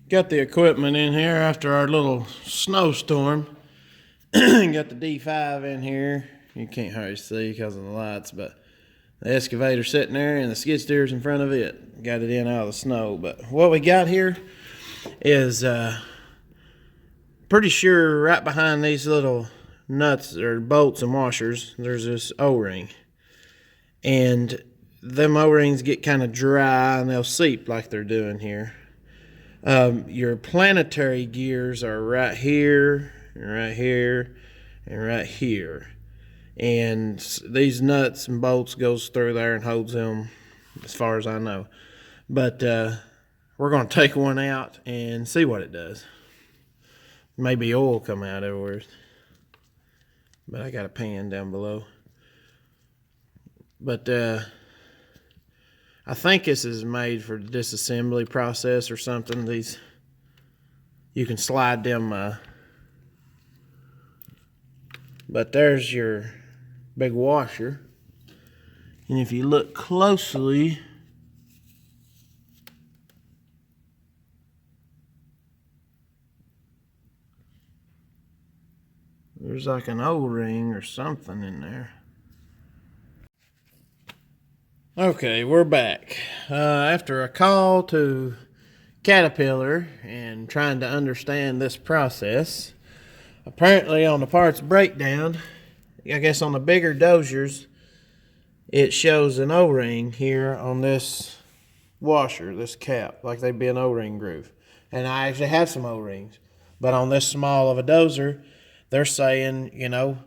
Got the equipment in here after our little snowstorm. Got the D5 in here. You can't hardly see because of the lights, but the excavator sitting there and the skid steer's in front of it. Got it in out of the snow. But what we got here is pretty sure right behind these little nuts or bolts and washers, there's this O-ring. And them O-rings get kind of dry and they'll seep like they're doing here. Your planetary gears are right here, right here, and right here. And these nuts and bolts goes through there and holds them, as far as I know. But we're going to take one out and see what it does. Maybe oil come out everywhere. But I got a pan down below. But I think this is made for the disassembly process or something. These, you can slide them. But there's your big washer. And if you look closely, there's like an O-ring or something in there. Okay, we're back. After a call to Caterpillar and trying to understand this process, apparently on the parts breakdown, I guess on the bigger dozers, it shows an O-ring here on this washer, this cap, like they'd be an O-ring groove. And I actually have some O-rings. But on this small of a dozer, they're saying, you know,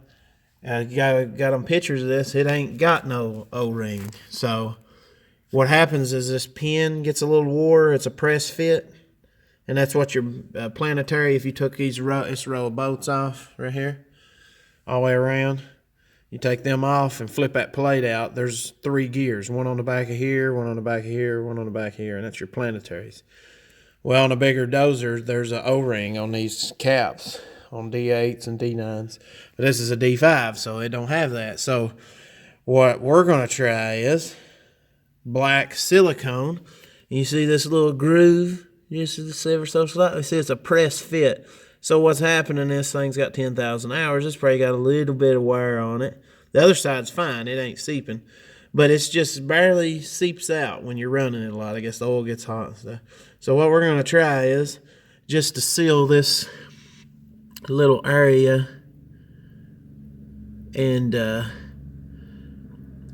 got them pictures of this, it ain't got no O-ring. So what happens is this pin gets a little wore, it's a press fit, and that's what your planetary, if you took this row of bolts off right here, all the way around, you take them off and flip that plate out, there's 3 gears, one on the back of here, one on the back of here, one on the back of here, and that's your planetaries. Well, on a bigger dozer, there's an O-ring on these caps, on D8s and D9s. But this is a D5, so it don't have that. So what we're going to try is black silicone. You see this little groove? You see this ever so slightly? See, it's a press fit. So what's happening, this thing's got 10,000 hours. It's probably got a little bit of wear on it. The other side's fine. It ain't seeping. But it's just barely seeps out when you're running it a lot. I guess the oil gets hot and stuff. So what we're going to try is just to seal this little area, and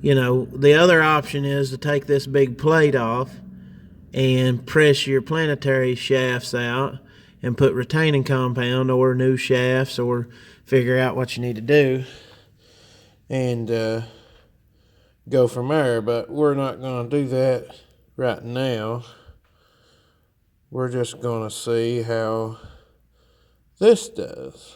you know, the other option is to take this big plate off and press your planetary shafts out and put retaining compound or new shafts, or figure out what you need to do and go from there. But we're not going to do that right now. We're just going to see how this does.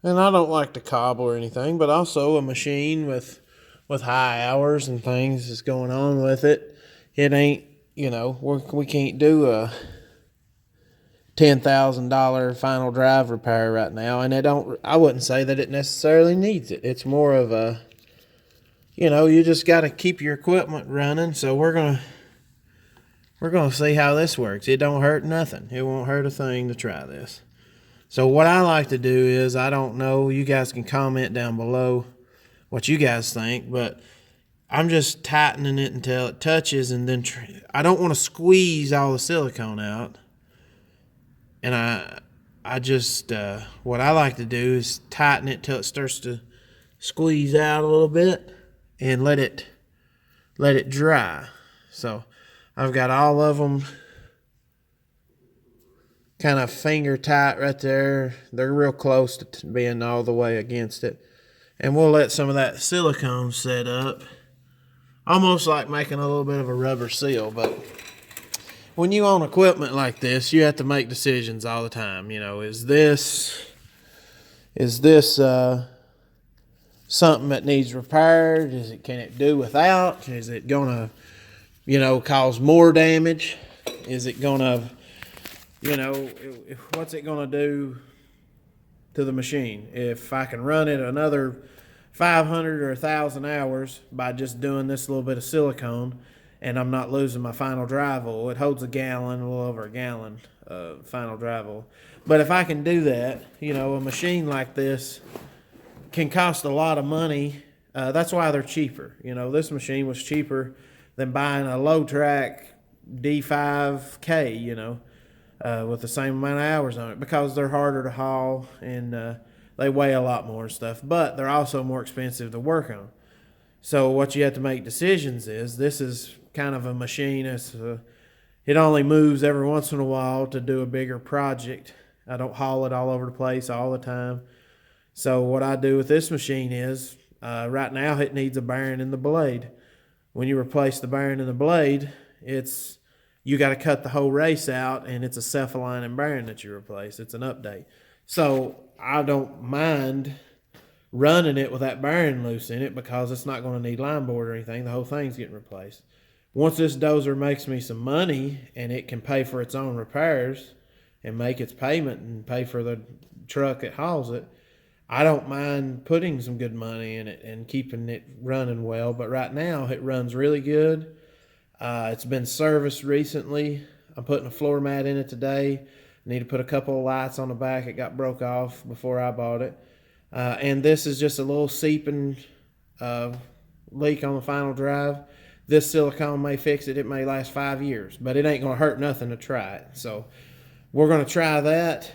And I don't like to cobble or anything, but also a machine with high hours and things is going on with it. It ain't, you know, we can't do a $10,000 final drive repair right now, and I wouldn't say that it necessarily needs it. It's more of a, you know, you just got to keep your equipment running. So we're gonna see how this works. It don't hurt nothing. It won't hurt a thing to try this. So what I like to do is, I don't know, you guys can comment down below what you guys think, but I'm just tightening it until it touches, and then I don't want to squeeze all the silicone out. And I just, what I like to do is tighten it till it starts to squeeze out a little bit and let it dry. So I've got all of them kind of finger tight right there. They're real close to being all the way against it. And we'll let some of that silicone set up. Almost like making a little bit of a rubber seal. But when you own equipment like this, you have to make decisions all the time. You know, is this something that needs repaired? Can it do without? Is it gonna, you know, cause more damage? Is it gonna, you know, what's it gonna do to the machine? If I can run it another 500 or 1,000 hours by just doing this little bit of silicone, and I'm not losing my final drive oil. It holds a little over a gallon final drive oil. But if I can do that, a machine like this can cost a lot of money. That's why they're cheaper. This machine was cheaper than buying a low track D5K, with the same amount of hours on it, because they're harder to haul and they weigh a lot more and stuff, but they're also more expensive to work on. So what you have to make decisions is, this is kind of a machine. It only moves every once in a while to do a bigger project. I don't haul it all over the place all the time. So what I do with this machine is, right now it needs a bearing in the blade. When you replace the bearing in the blade, you got to cut the whole race out, and it's a self-aligning bearing that you replace. It's an update. So I don't mind running it with that bearing loose in it, because it's not going to need line board or anything. The whole thing's getting replaced. Once this dozer makes me some money and it can pay for its own repairs and make its payment and pay for the truck that hauls it, I don't mind putting some good money in it and keeping it running well. But right now it runs really good. It's been serviced recently. I'm putting a floor mat in it today. I need to put a couple of lights on the back. It got broke off before I bought it. And this is just a little seeping leak on the final drive. This silicone may fix it. It may last 5 years, but it ain't going to hurt nothing to try it. So we're going to try that.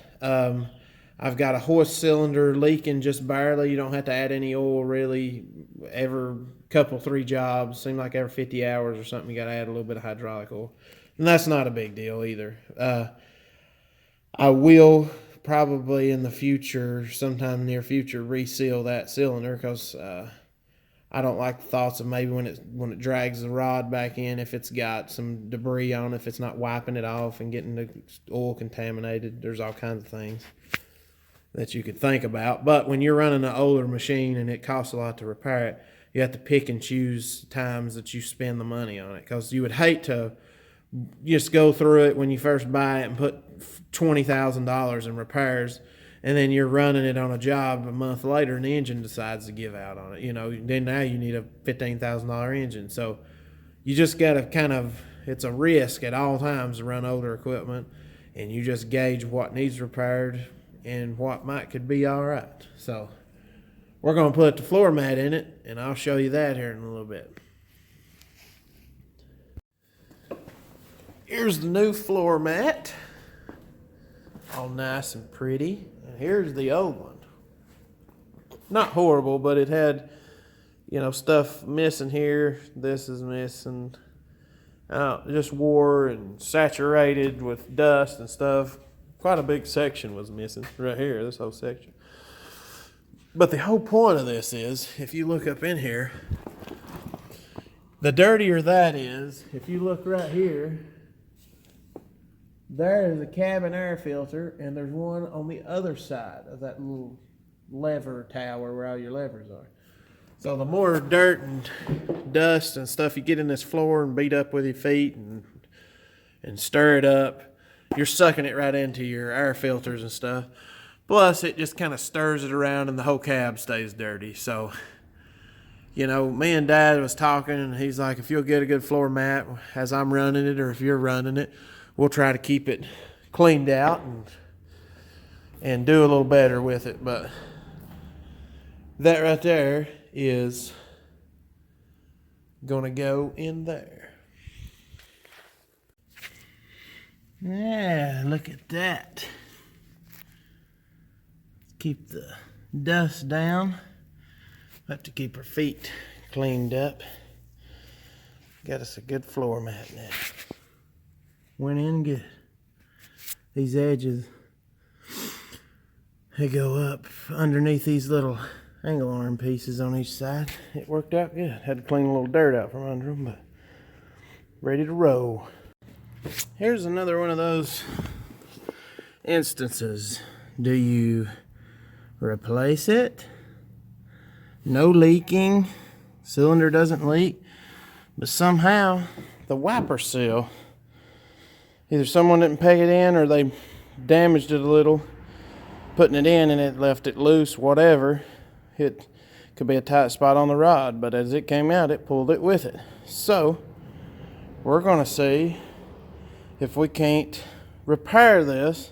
I've got a hoist cylinder leaking just barely. You don't have to add any oil really. Every couple, 3 jobs, seem like every 50 hours or something, you got to add a little bit of hydraulic oil. And that's not a big deal either. I will probably in the future, sometime near future, reseal that cylinder, because I don't like the thoughts of maybe when it drags the rod back in, if it's got some debris on it, if it's not wiping it off and getting the oil contaminated. There's all kinds of things that you could think about. But when you're running an older machine and it costs a lot to repair it, you have to pick and choose times that you spend the money on it, because you would hate to just go through it when you first buy it and put $20,000 in repairs, and then you're running it on a job a month later and the engine decides to give out on it. Then now you need a $15,000 engine. So you just got to it's a risk at all times to run older equipment, and you just gauge what needs repaired and what could be all right. So we're going to put the floor mat in it, and I'll show you that here in a little bit. Here's the new floor mat, all nice and pretty. And here's the old one. Not horrible, but it had, stuff missing here. This is missing. Just wore and saturated with dust and stuff. Quite a big section was missing right here, this whole section. But the whole point of this is, if you look up in here, the dirtier that is, if you look right here, there is a cabin air filter, and there's one on the other side of that little lever tower where all your levers are. So the more dirt and dust and stuff you get in this floor and beat up with your feet and stir it up, you're sucking it right into your air filters and stuff. Plus, it just kind of stirs it around and the whole cab stays dirty. So, me and Dad was talking, and he's like, if you'll get a good floor mat as I'm running it, or if you're running it, we'll try to keep it cleaned out and do a little better with it. But that right there is going to go in there. Yeah, look at that. Keep the dust down. Have to keep our feet cleaned up. Got us a good floor mat now. Went in good. These edges, they go up underneath these little angle arm pieces on each side. It worked out good. Had to clean a little dirt out from under them, but ready to roll. Here's another one of those instances. Do you replace it? No leaking. Cylinder doesn't leak. But somehow the wiper seal, either someone didn't peg it in or they damaged it a little putting it in, and it left it loose, whatever. It could be a tight spot on the rod, but as it came out, it pulled it with it. So we're going to see if we can't repair this.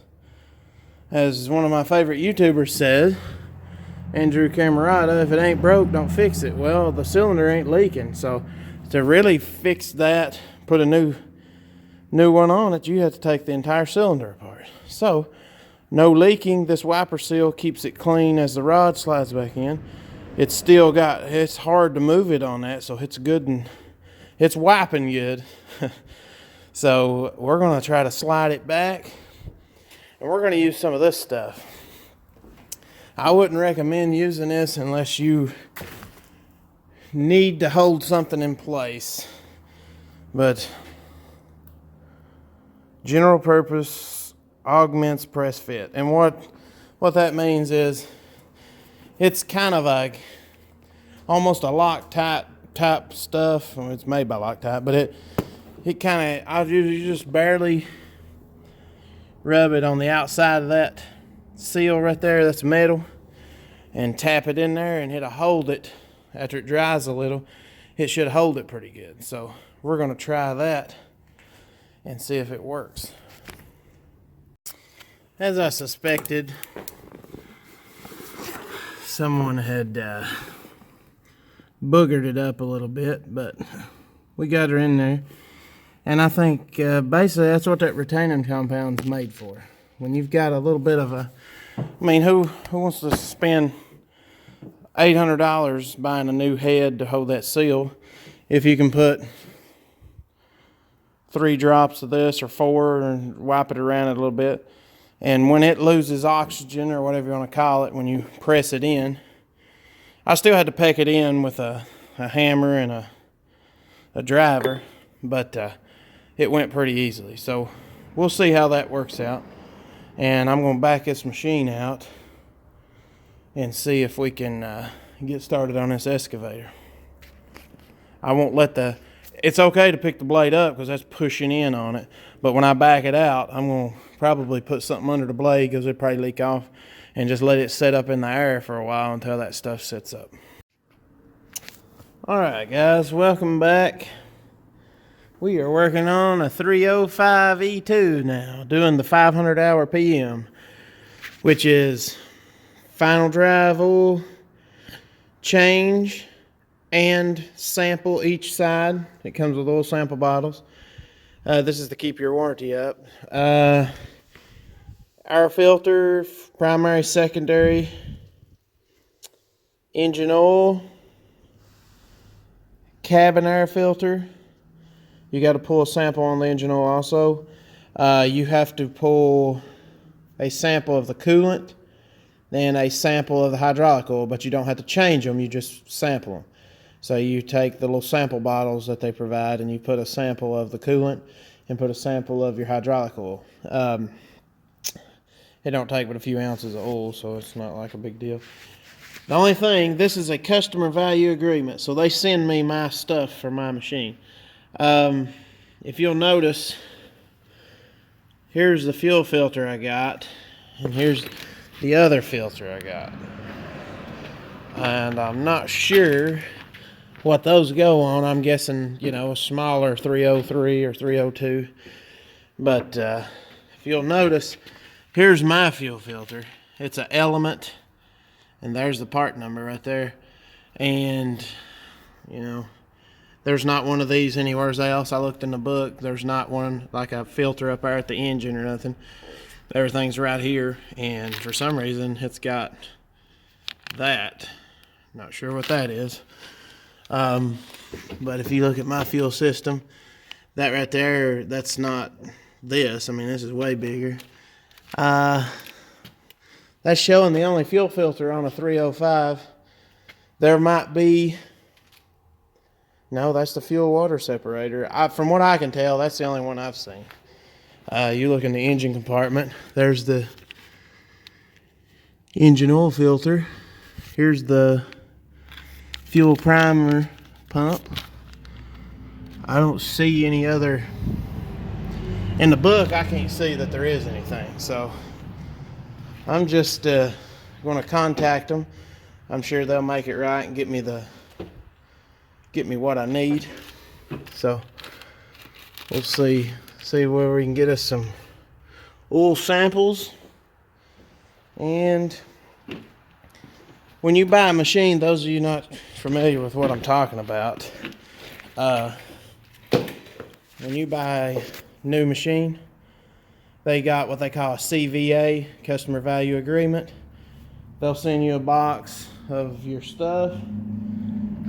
As one of my favorite YouTubers said, Andrew Camerata, if it ain't broke, don't fix it. Well, the cylinder ain't leaking, so to really fix that, put a new one on it, you have to take the entire cylinder apart. So, no leaking. This wiper seal keeps it clean as the rod slides back in. It's still got, it's hard to move it on that, so it's good and it's wiping good. So we're going to try to slide it back, and we're going to use some of this stuff. I wouldn't recommend using this unless you need to hold something in place. But general purpose augments press fit. And what that means is it's kind of like almost a Loctite type stuff. Well, it's made by Loctite, but it kind of, you just barely rub it on the outside of that seal right there, that's metal, and tap it in there, and it'll hold it. After it dries a little, it should hold it pretty good. So we're going to try that and see if it works. As I suspected, someone had boogered it up a little bit, but we got her in there. And I think basically that's what that retaining compound is made for. When you've got a little bit of a, I mean, who wants to spend $800 buying a new head to hold that seal if you can put 3 drops of this or 4 and wipe it around it a little bit, and when it loses oxygen or whatever you want to call it, when you press it in, I still had to peck it in with a hammer and a driver, but it went pretty easily. So we'll see how that works out, and I'm going to back this machine out and see if we can get started on this excavator. I won't let it's okay to pick the blade up because that's pushing in on it, but when I back it out, I'm going to probably put something under the blade because it'll probably leak off, and just let it set up in the air for a while until that stuff sets up. Alright guys, welcome back. We are working on a 305 E2 now, doing the 500 hour PM, which is final drive oil change and sample each side. It comes with oil sample bottles. This is to keep your warranty up. Air filter, primary, secondary, engine oil, cabin air filter. You got to pull a sample on the engine oil also. You have to pull a sample of the coolant and a sample of the hydraulic oil, but you don't have to change them, you just sample them. So you take the little sample bottles that they provide and you put a sample of the coolant and put a sample of your hydraulic oil. It don't take but a few ounces of oil, so it's not like a big deal. The only thing, this is a customer value agreement, so they send me my stuff for my machine. If you'll notice, here's the fuel filter I got, and here's the other filter I got. And I'm not sure what those go on. I'm guessing, you know, a smaller 303 or 302. But if you'll notice, here's my fuel filter. It's an Element, and there's the part number right there. And, you know, there's not one of these anywhere else. I looked in the book. There's not one like a filter up there at the engine or nothing. Everything's right here, and for some reason it's got that. Not sure what that is. But if you look at my fuel system, that right there, that's not this. I mean, this is way bigger. That's showing the only fuel filter on a 305. There might be, no, that's the fuel water separator. From what I can tell, that's the only one I've seen. You look in the engine compartment, there's the engine oil filter. Here's the fuel primer pump. I don't see any other, in the book I can't see that there is anything, so I'm just going to contact them. I'm sure they'll make it right and get me what I need. So we'll see where we can get us some oil samples. And when you buy a machine, those of you not familiar with what I'm talking about, when you buy a new machine, they got what they call a CVA, Customer Value Agreement. They'll send you a box of your stuff.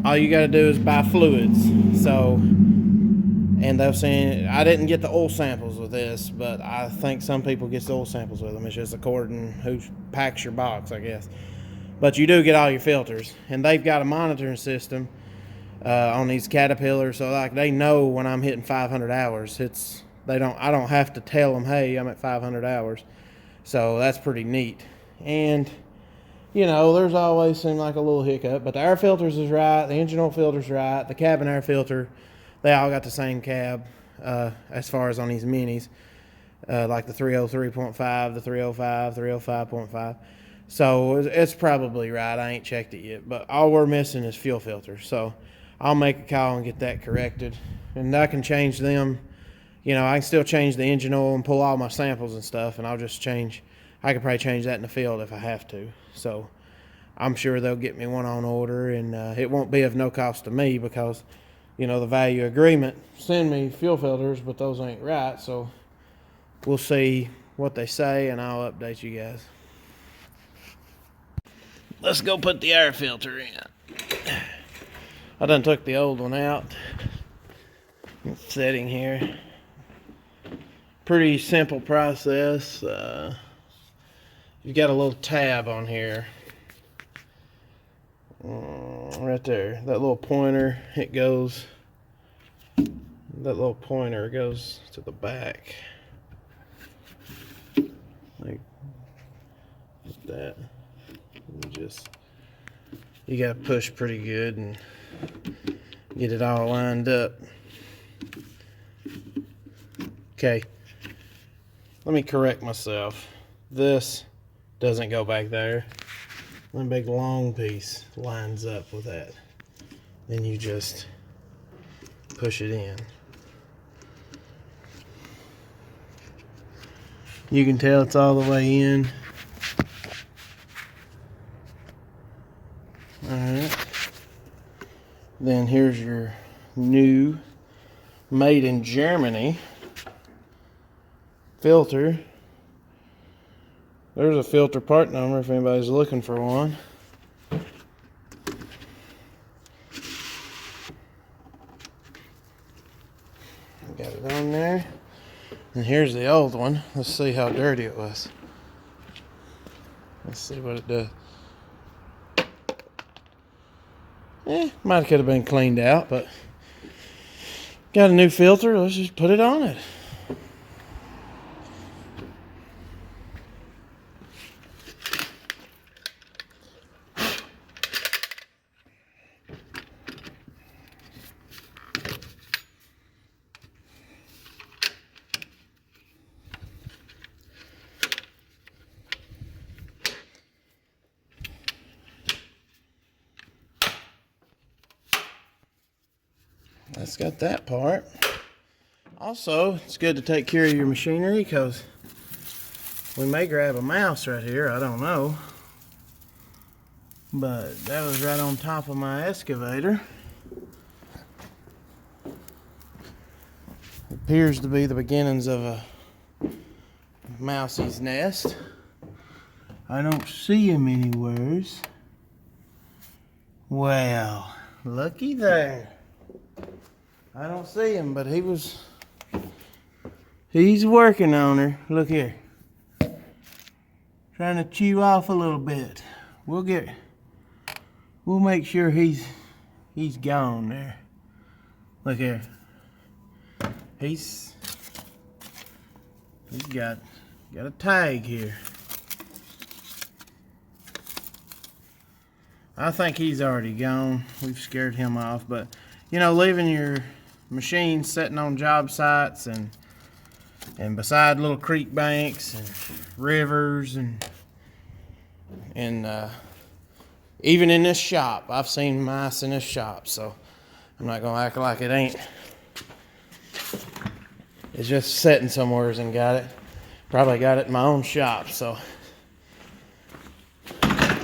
All you got to do is buy fluids. So, and they'll send, I didn't get the oil samples with this, but I think some people get the oil samples with them. It's just according who packs your box, I guess. But you do get all your filters, and they've got a monitoring system on these Caterpillars, so like they know when I'm hitting 500 hours. I don't have to tell them, hey, I'm at 500 hours. So that's pretty neat. And you know, there's always seemed like a little hiccup, but the air filters is right, the engine oil filter's right, the cabin air filter, they all got the same cab as far as on these minis, like the 303.5, the 305, 305.5. So it's probably right. I ain't checked it yet, but all we're missing is fuel filters. So I'll make a call and get that corrected, and I can change them. You know, I can still change the engine oil and pull all my samples and stuff, and I'll just change. I could probably change that in the field if I have to. So I'm sure they'll get me one on order, and it won't be of no cost to me because, you know, the value agreement send me fuel filters, but those ain't right. So we'll see what they say, and I'll update you guys. Let's go put the air filter in. I done took the old one out. It's sitting here. Pretty simple process. You've got a little tab on here. Right there. That little pointer, that little pointer goes to the back. Like that. You gotta push pretty good and get it all lined up. Okay, let me correct myself. This doesn't go back there. One big long piece lines up with that. Then you just push it in. You can tell it's all the way in. Alright. Then here's your new made in Germany filter. There's a filter part number if anybody's looking for one. Got it on there. And here's the old one. Let's see how dirty it was. Let's see what it does. Might could have been cleaned out, but got a new filter. Let's just put it on it. That's got that part. Also, it's good to take care of your machinery because we may grab a mouse right here. I don't know. But that was right on top of my excavator. Appears to be the beginnings of a mousie's nest. I don't see him anywheres. Well, looky there. I don't see him, but he's working on her. Look here. Trying to chew off a little bit. We'll make sure he's gone there. Look here. He's got a tag here. I think he's already gone. We've scared him off, but you know, leaving your machine sitting on job sites and beside little creek banks and rivers and even in this shop. I've seen mice in this shop, so I'm not gonna act like it ain't. is just sitting somewhere and got it. Probably got it in my own shop, so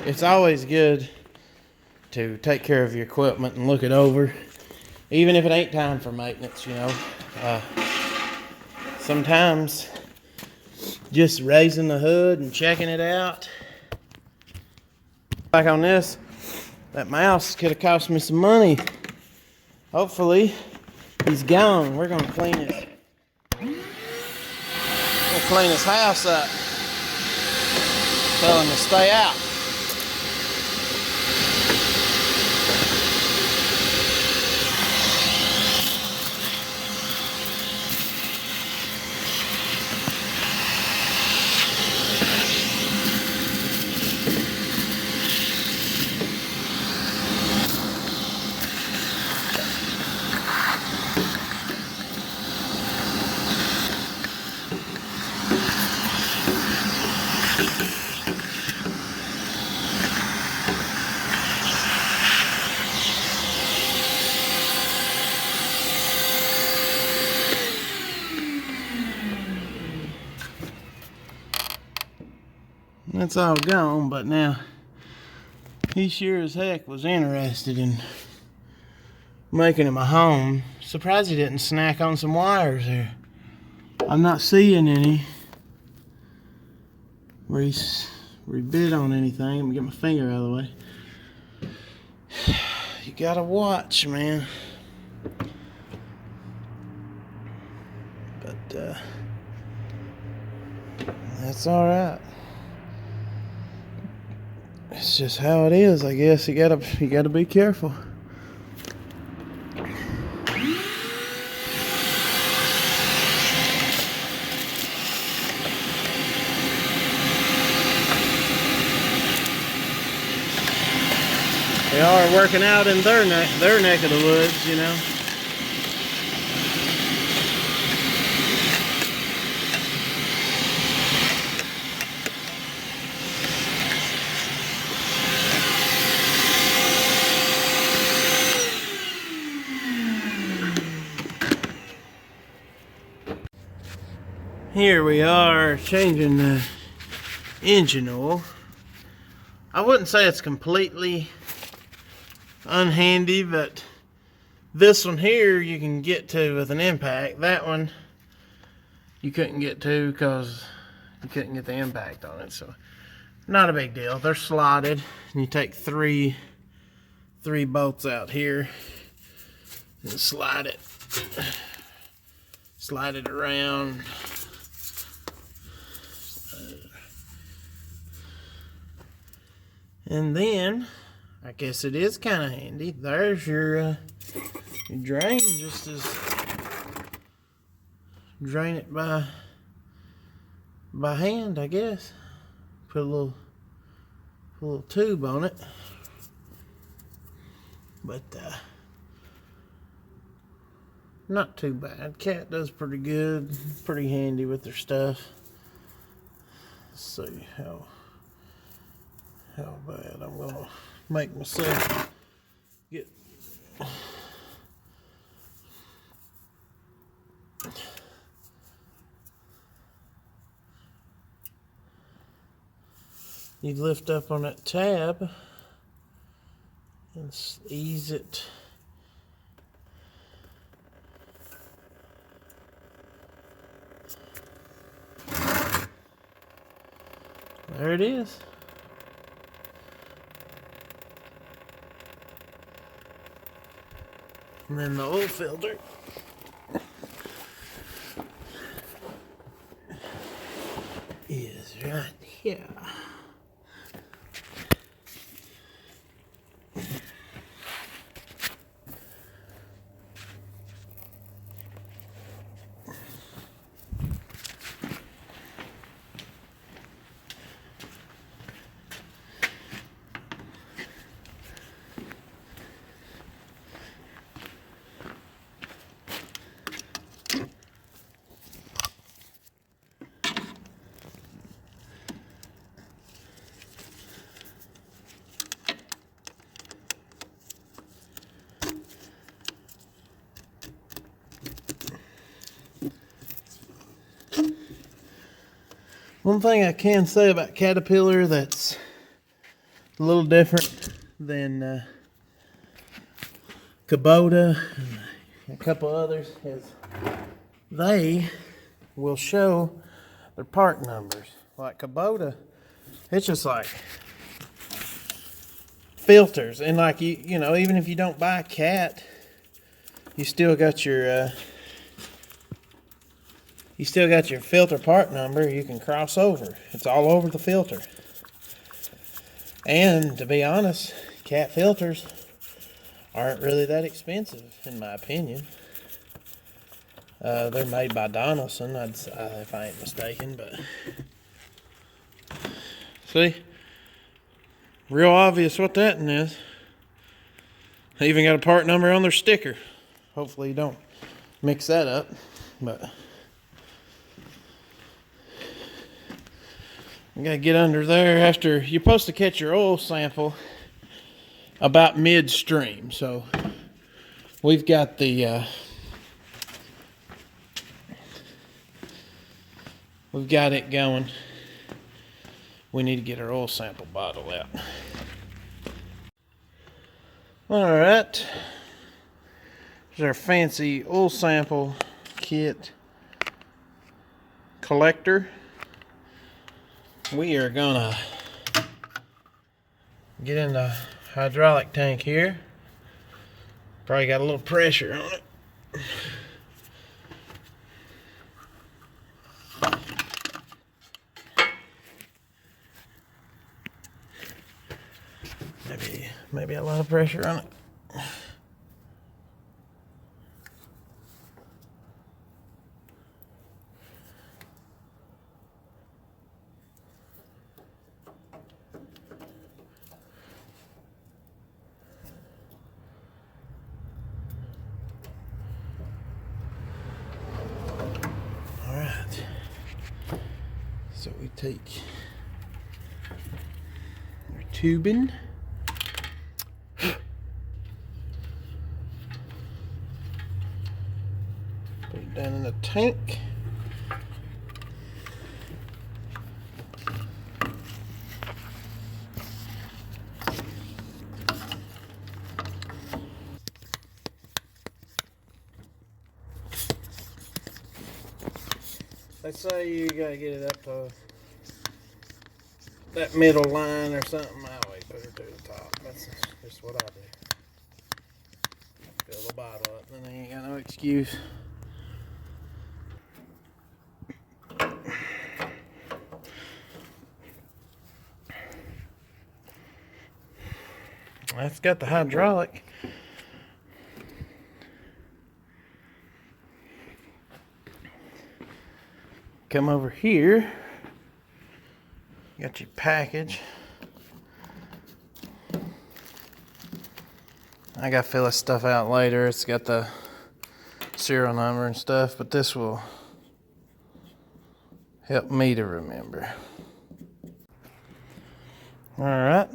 it's always good to take care of your equipment and look it over, even if it ain't time for maintenance, you know. Sometimes just raising the hood and checking it out. Like on this, that mouse could have cost me some money. Hopefully, he's gone. We're gonna clean his house up. Tell him to stay out. That's all gone, but now he sure as heck was interested in making him a home. Surprised he didn't snack on some wires there. I'm not seeing any where he bit on anything. Let me get my finger out of the way. You gotta watch, man. But that's all right. It's just how it is, I guess. You gotta be careful. They are working out in their neck of the woods, you know. Here we are changing the engine oil. I wouldn't say it's completely unhandy, but this one here you can get to with an impact. That one you couldn't get to because you couldn't get the impact on it. So not a big deal. They're slotted, and you take three bolts out here and slide it around. And then, I guess it is kind of handy. There's your drain, just as drain it by hand, I guess. Put a little tube on it. But not too bad. Cat does pretty good, pretty handy with their stuff. Let's see how bad I'm gonna make myself get. You lift up on that tab and ease it. There it is. And then the oil filter is right here. One thing I can say about Caterpillar that's a little different than Kubota and a couple others is they will show their part numbers. Like Kubota, it's just like filters, and like you know, even if you don't buy a Cat, you still got your filter part number. You can cross over. It's all over the filter. And to be honest, Cat filters aren't really that expensive, in my opinion. They're made by Donaldson, if I ain't mistaken. But see, real obvious what that one is. They even got a part number on their sticker. Hopefully you don't mix that up. But you gotta get under there after you're supposed to catch your oil sample about midstream. So we've got we've got it going. We need to get our oil sample bottle out. Alright. There's our fancy oil sample kit collector. We are gonna get in the hydraulic tank here. Probably got a little pressure on it. Maybe a lot of pressure on it. So we take our tubing, put it down in the tank. They say you gotta get it up to that middle line or something. I always put it to the top. That's just what I do. Fill the bottle up, then they ain't got no excuse. That's got the hydraulic. Come over here, got your package. I gotta fill this stuff out later. It's got the serial number and stuff, but this will help me to remember. Alright,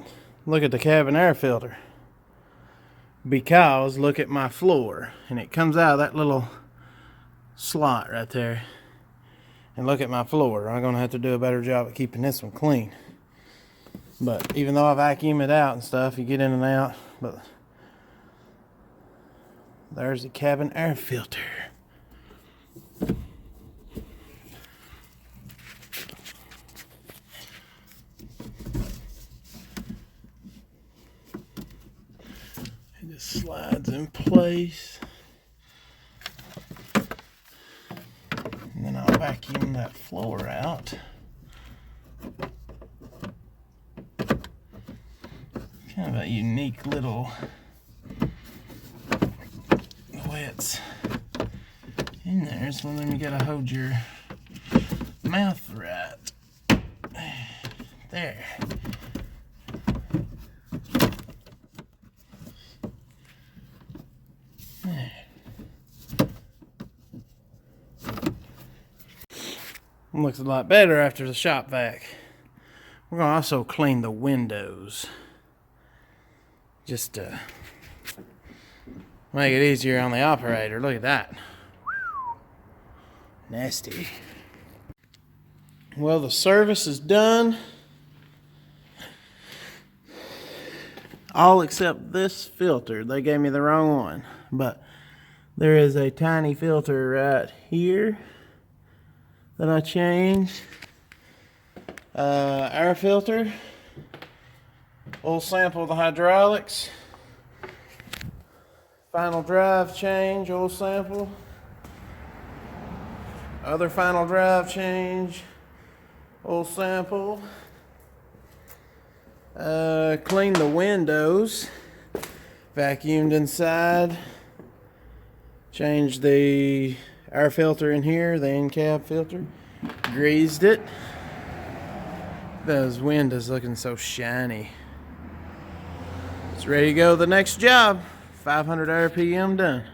look at the cabin air filter. Because look at my floor, and it comes out of that little slot right there. And look at my floor. I'm going to have to do a better job at keeping this one clean. But even though I vacuum it out and stuff, you get in and out. But there's the cabin air filter. It just slides in place. And then I'll vacuum that floor out. Kind of a unique little, the way it's in there. So then you gotta hold your mouth right there. Looks a lot better after the shop vac. We're going to also clean the windows. Just to make it easier on the operator. Look at that. Nasty. Well, the service is done. All except this filter. They gave me the wrong one. But there is a tiny filter right here that I changed. Air filter. Oil sample of the hydraulics. Final drive change, oil sample. Other final drive change, oil sample. Cleaned the windows. Vacuumed inside. Changed the air filter in here, the end cap filter. Greased it. Those windows looking so shiny. It's ready to go to the next job. 500 RPM done.